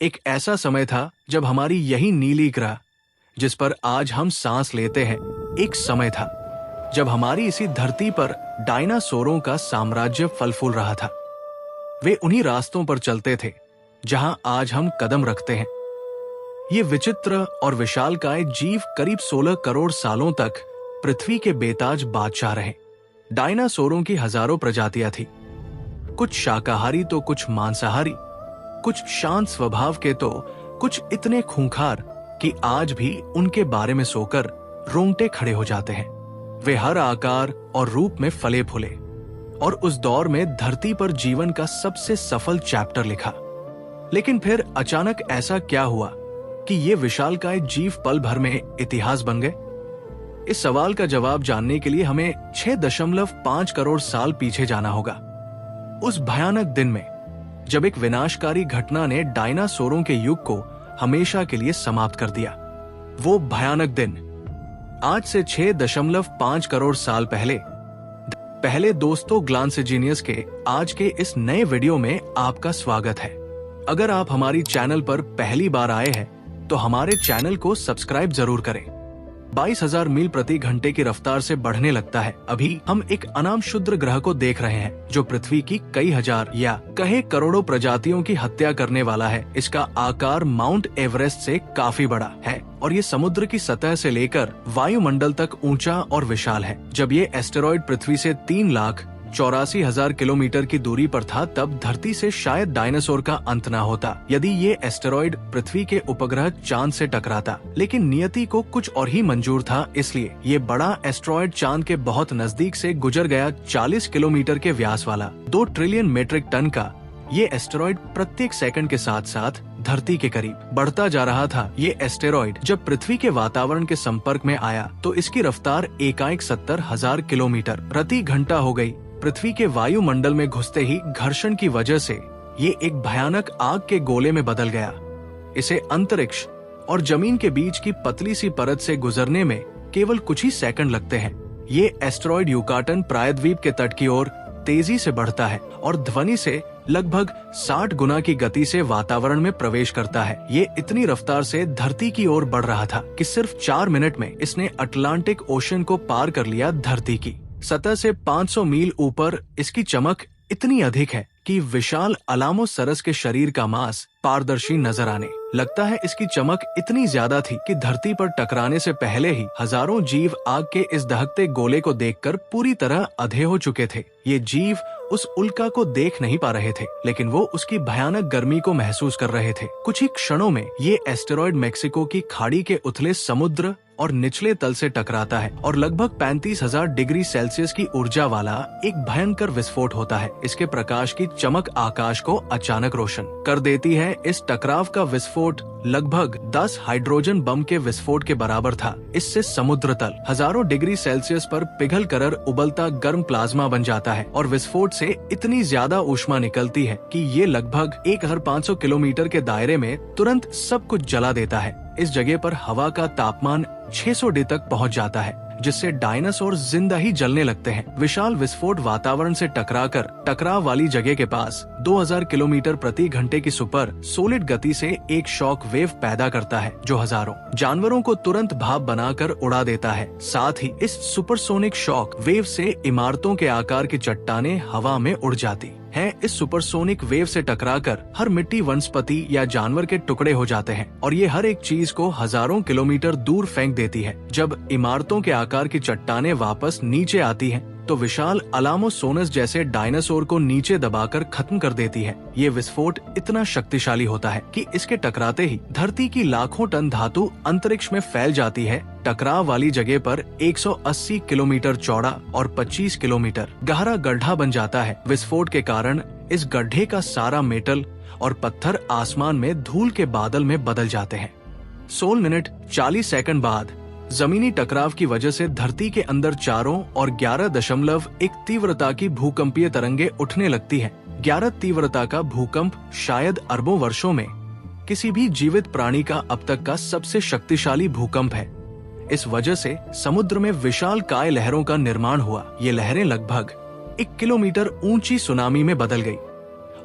एक ऐसा समय था जब हमारी यही नीली ग्रह, जिस पर आज हम सांस लेते हैं, एक समय था जब हमारी इसी धरती पर डायनासोरों का साम्राज्य फल फूल रहा था। वे उन्हीं रास्तों पर चलते थे जहां आज हम कदम रखते हैं। ये विचित्र और विशालकाय जीव करीब 16 करोड़ सालों तक पृथ्वी के बेताज बादशाह रहे। डायनासोरों की हजारों प्रजातियां थी, कुछ शाकाहारी तो कुछ मांसाहारी, कुछ शांत स्वभाव के तो कुछ इतने खूंखार कि आज भी उनके बारे में सोकर रोंगटे खड़े हो जाते हैं। वे हर आकार और रूप में फले फूले और उस दौर में धरती पर जीवन का सबसे सफल चैप्टर लिखा। लेकिन फिर अचानक ऐसा क्या हुआ कि ये विशालकाय जीव पल भर में इतिहास बन गए? इस सवाल का जवाब जानने के लिए हमें 6.5 करोड़ साल पीछे जाना होगा। उस भयानक दिन में जब एक विनाशकारी घटना ने डायनासोरों के युग को हमेशा के लिए समाप्त कर दिया। वो भयानक दिन आज से 6.5 करोड़ साल पहले दोस्तों, ग्लांसिजीनियस के आज के इस नए वीडियो में आपका स्वागत है। अगर आप हमारी चैनल पर पहली बार आए हैं तो हमारे चैनल को सब्सक्राइब जरूर करें। 22,000 मील प्रति घंटे की रफ्तार से बढ़ने लगता है। अभी हम एक अनाम क्षुद्र ग्रह को देख रहे हैं जो पृथ्वी की कई हजार या कहे करोड़ों प्रजातियों की हत्या करने वाला है। इसका आकार माउंट एवरेस्ट से काफी बड़ा है और ये समुद्र की सतह से लेकर वायुमंडल तक ऊंचा और विशाल है। जब ये एस्टेरॉयड पृथ्वी से 3,84,000 किलोमीटर की दूरी पर था, तब धरती से शायद डायनासोर का अंत न होता यदि ये एस्टेरॉयड पृथ्वी के उपग्रह चांद से टकराता। लेकिन नियति को कुछ और ही मंजूर था, इसलिए ये बड़ा एस्टेरॉयड चांद के बहुत नजदीक से गुजर गया। 40 किलोमीटर के व्यास वाला 2 ट्रिलियन मीट्रिक टन का ये एस्टेरॉयड प्रत्येक सेकंड के साथ साथ धरती के करीब बढ़ता जा रहा था। ये एस्टेरॉयड जब पृथ्वी के वातावरण के संपर्क में आया तो इसकी रफ्तार एकाएक 70,000 किलोमीटर प्रति घंटा हो गई। पृथ्वी के वायुमंडल में घुसते ही घर्षण की वजह से ये एक भयानक आग के गोले में बदल गया। इसे अंतरिक्ष और जमीन के बीच की पतली सी परत से गुजरने में केवल कुछ ही सेकंड लगते हैं। ये एस्टेरॉयड युकाटन प्रायद्वीप के तट की ओर तेजी से बढ़ता है और ध्वनि से लगभग 60 गुना की गति से वातावरण में प्रवेश करता है। ये इतनी रफ्तार से धरती की ओर बढ़ रहा था कि सिर्फ 4 मिनट में इसने अटलांटिक ओशन को पार कर लिया। धरती की सतह से 500 मील ऊपर इसकी चमक इतनी अधिक है कि विशाल अलामोसरस के शरीर का मांस पारदर्शी नजर आने लगता है। इसकी चमक इतनी ज्यादा थी कि धरती पर टकराने से पहले ही हजारों जीव आग के इस दहकते गोले को देखकर पूरी तरह अधे हो चुके थे। ये जीव उस उल्का को देख नहीं पा रहे थे, लेकिन वो उसकी भयानक गर्मी को महसूस कर रहे थे। कुछ ही क्षणों में ये एस्टेरॉयड मेक्सिको की खाड़ी के उथले समुद्र और निचले तल से टकराता है और लगभग 35,000 डिग्री सेल्सियस की ऊर्जा वाला एक भयंकर विस्फोट होता है। इसके प्रकाश की चमक आकाश को अचानक रोशन कर देती है। इस टकराव का विस्फोट लगभग 10 हाइड्रोजन बम के विस्फोट के बराबर था। इससे समुद्र तल हजारों डिग्री सेल्सियस पर पिघल कर उबलता गर्म प्लाज्मा बन जाता है और विस्फोट से इतनी ज्यादा ऊष्मा निकलती है कि ये लगभग 1500 किलोमीटर के दायरे में तुरंत सब कुछ जला देता है। इस जगह पर हवा का तापमान 600 डिग्री तक पहुंच जाता है, जिससे डायनासोर जिंदा ही जलने लगते हैं। विशाल विस्फोट वातावरण से टकराकर टकराव वाली जगह के पास 2000 किलोमीटर प्रति घंटे की सुपर सोलिड गति से एक शॉक वेव पैदा करता है जो हजारों जानवरों को तुरंत भाप बनाकर उड़ा देता है। साथ ही इस सुपरसोनिक शॉक वेव से इमारतों के आकार की चट्टानें हवा में उड़ जाती है। इस सुपरसोनिक वेव से टकराकर हर मिट्टी वनस्पति या जानवर के टुकड़े हो जाते हैं और ये हर एक चीज को हजारों किलोमीटर दूर फेंक देती है। जब इमारतों के आकार की चट्टानें वापस नीचे आती हैं, तो विशाल अलामोसोनस जैसे डायनासोर को नीचे दबाकर खत्म कर देती है। ये विस्फोट इतना शक्तिशाली होता है कि इसके टकराते ही धरती की लाखों टन धातु अंतरिक्ष में फैल जाती है। टकराव वाली जगह पर 180 किलोमीटर चौड़ा और 25 किलोमीटर गहरा गड्ढा बन जाता है। विस्फोट के कारण इस गड्ढे का सारा मेटल और पत्थर आसमान में धूल के बादल में बदल जाते हैं। 16 मिनट 40 सेकंड बाद जमीनी टकराव की वजह से धरती के अंदर चारों और 11.1 तीव्रता की भूकंपीय तरंगे उठने लगती है। 11 तीव्रता का भूकंप शायद अरबों वर्षों में किसी भी जीवित प्राणी का अब तक का सबसे शक्तिशाली भूकंप है। इस वजह से समुद्र में विशाल काय लहरों का निर्माण हुआ। ये लहरें लगभग 1 किलोमीटर ऊंची सुनामी में बदल गई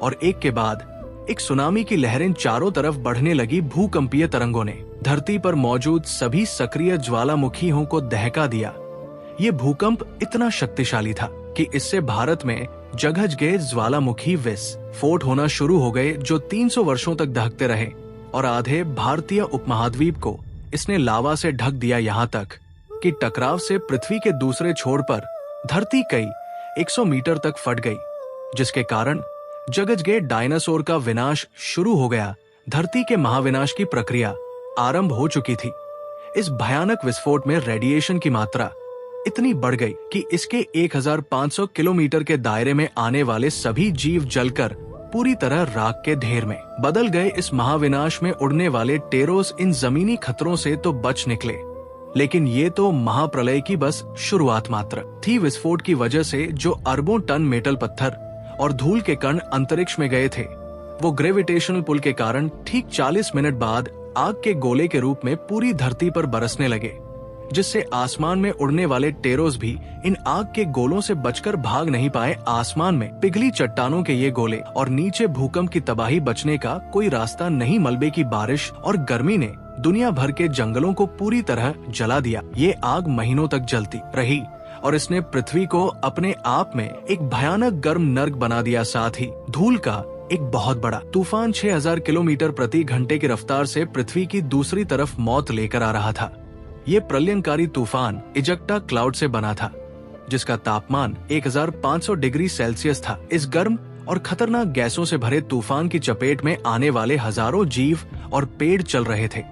और एक के बाद एक सुनामी की लहरें चारों तरफ बढ़ने लगी। भूकंपीय तरंगों ने धरती पर मौजूद सभी सक्रिय ज्वालामुखियों को दहका दिया। ये भूकंप इतना शक्तिशाली था कि इससे भारत में जगह जगह ज्वालामुखी विस्फोट होना शुरू हो गए, जो 300 वर्षों तक दहकते रहे और आधे भारतीय उपमहाद्वीप को इसने लावा से ढक दिया, यहाँ तक कि टकराव से पृथ्वी के दूसरे छोर पर धरती कई 100 मीटर तक फट गई, जिसके कारण जगह जगह डायनासोर का विनाश शुरू हो गया। धरती के महाविनाश की प्रक्रिया आरंभ हो चुकी थी। इस भयानक विस्फोट में रेडिएशन की मात्रा इतनी बढ़ गई कि इसके 1500 किलोमीटर के दायरे में आने वाले सभी जीव जलकर पूरी तरह राख के ढेर में बदल गए। इस महाविनाश में उड़ने वाले टेरोस इन जमीनी खतरों से तो बच निकले, लेकिन ये तो महाप्रलय की बस शुरुआत मात्र थी। विस्फोट की वजह से जो अरबों टन मेटल पत्थर और धूल के कण अंतरिक्ष में गए थे, वो ग्रेविटेशनल पुल के कारण ठीक 40 मिनट बाद आग के गोले के रूप में पूरी धरती पर बरसने लगे, जिससे आसमान में उड़ने वाले टेरोस भी इन आग के गोलों से बचकर भाग नहीं पाए। आसमान में पिघली चट्टानों के ये गोले और नीचे भूकंप की तबाही, बचने का कोई रास्ता नहीं। मलबे की बारिश और गर्मी ने दुनिया भर के जंगलों को पूरी तरह जला दिया। ये आग महीनों तक जलती रही और इसने पृथ्वी को अपने आप में एक भयानक गर्म नर्क बना दिया। साथ ही धूल का एक बहुत बड़ा तूफान 6000 किलोमीटर प्रति घंटे की रफ्तार से पृथ्वी की दूसरी तरफ मौत लेकर आ रहा था। ये प्रलयंकारी तूफान इजक्टा क्लाउड से बना था, जिसका तापमान 1500 डिग्री सेल्सियस था। इस गर्म और खतरनाक गैसों से भरे तूफान की चपेट में आने वाले हजारों जीव और पेड़ चल रहे थे।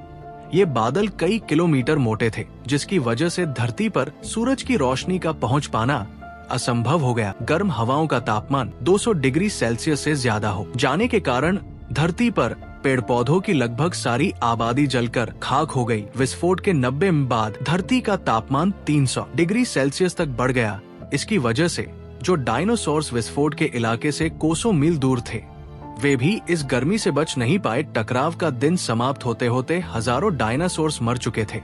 ये बादल कई किलोमीटर मोटे थे, जिसकी वजह से धरती पर सूरज की रोशनी का पहुंच पाना असंभव हो गया। गर्म हवाओं का तापमान 200 डिग्री सेल्सियस से ज्यादा हो जाने के कारण धरती पर पेड़ पौधों की लगभग सारी आबादी जलकर खाक हो गई। विस्फोट के 90 मिनट बाद धरती का तापमान 300 डिग्री सेल्सियस तक बढ़ गया। इसकी वजह से जो डायनासोर्स विस्फोट के इलाके से कोसों मील दूर थे, वे भी इस गर्मी से बच नहीं पाए। टकराव का दिन समाप्त होते होते हजारों डायनासोर्स मर चुके थे।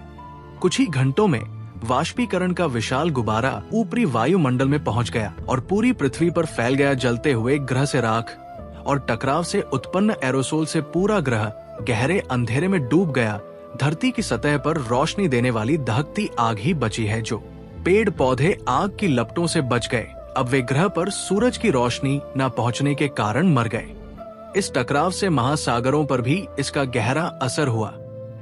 कुछ ही घंटों में वाष्पीकरण का विशाल गुब्बारा ऊपरी वायुमंडल में पहुंच गया और पूरी पृथ्वी पर फैल गया। जलते हुए ग्रह से राख और टकराव से उत्पन्न एरोसोल से पूरा ग्रह गहरे अंधेरे में डूब गया। धरती की सतह पर रोशनी देने वाली दहकती आग ही बची है। जो पेड़ पौधे आग की लपटों से बच गए, अब वे ग्रह पर सूरज की रोशनी न पहुंचने के कारण मर गए। इस टकराव से महासागरों पर भी इसका गहरा असर हुआ।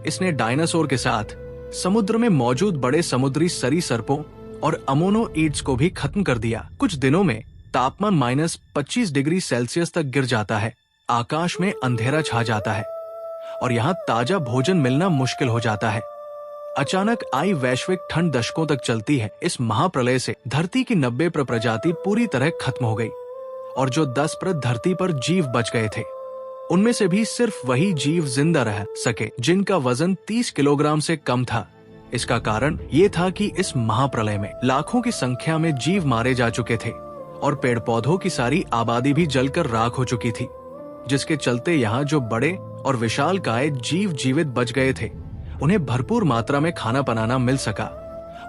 इसने डायनासोर के साथ समुद्र में मौजूद बड़े समुद्री सरीसृपों और अमोनोइड्स को भी खत्म कर दिया। कुछ दिनों में तापमान -25 डिग्री सेल्सियस तक गिर जाता है। आकाश में अंधेरा छा जाता है और यहाँ ताजा भोजन मिलना मुश्किल हो जाता है। अचानक आई वैश्विक ठंड दशकों तक चलती है। इस महाप्रलय से धरती की 90 प्रजाति पूरी तरह खत्म हो गई और जो 10% धरती पर जीव बच गए थे, उनमें से भी सिर्फ वही जीव जिंदा रह सके जिनका वजन 30 किलोग्राम से कम था। इसका कारण ये था कि इस महाप्रलय में लाखों की संख्या में जीव मारे जा चुके थे और पेड़ पौधों की सारी आबादी भी जलकर राख हो चुकी थी, जिसके चलते यहाँ जो बड़े और विशालकाय जीव जीवित बच गए थे, उन्हें भरपूर मात्रा में खाना बनाना मिल सका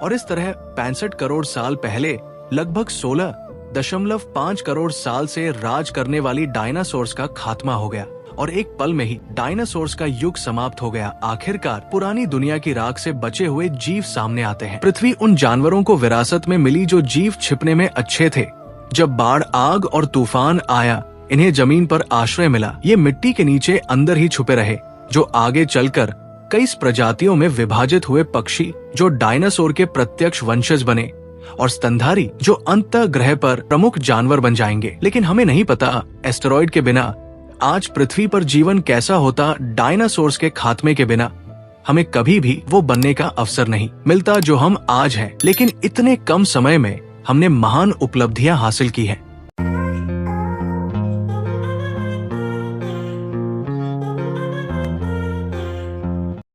और इस तरह 65 करोड़ साल पहले लगभग 16.5 करोड़ साल से राज करने वाली डायनासोर्स का खात्मा हो गया और एक पल में ही डायनासोर्स का युग समाप्त हो गया। आखिरकार पुरानी दुनिया की राख से बचे हुए जीव सामने आते हैं। पृथ्वी उन जानवरों को विरासत में मिली जो जीव छिपने में अच्छे थे। जब बाढ़, आग और तूफान आया, इन्हें जमीन पर आश्रय मिला। ये मिट्टी के नीचे अंदर ही छुपे रहे, जो आगे चलकर कई प्रजातियों में विभाजित हुए। पक्षी जो डायनासोर के प्रत्यक्ष वंशज बने और स्तनधारी जो अंतः ग्रह पर प्रमुख जानवर बन जाएंगे। लेकिन हमें नहीं पता एस्टेरॉइड के बिना आज पृथ्वी पर जीवन कैसा होता। डायनासोर्स के खात्मे के बिना हमें कभी भी वो बनने का अवसर नहीं मिलता जो हम आज हैं। लेकिन इतने कम समय में हमने महान उपलब्धियां हासिल की हैं।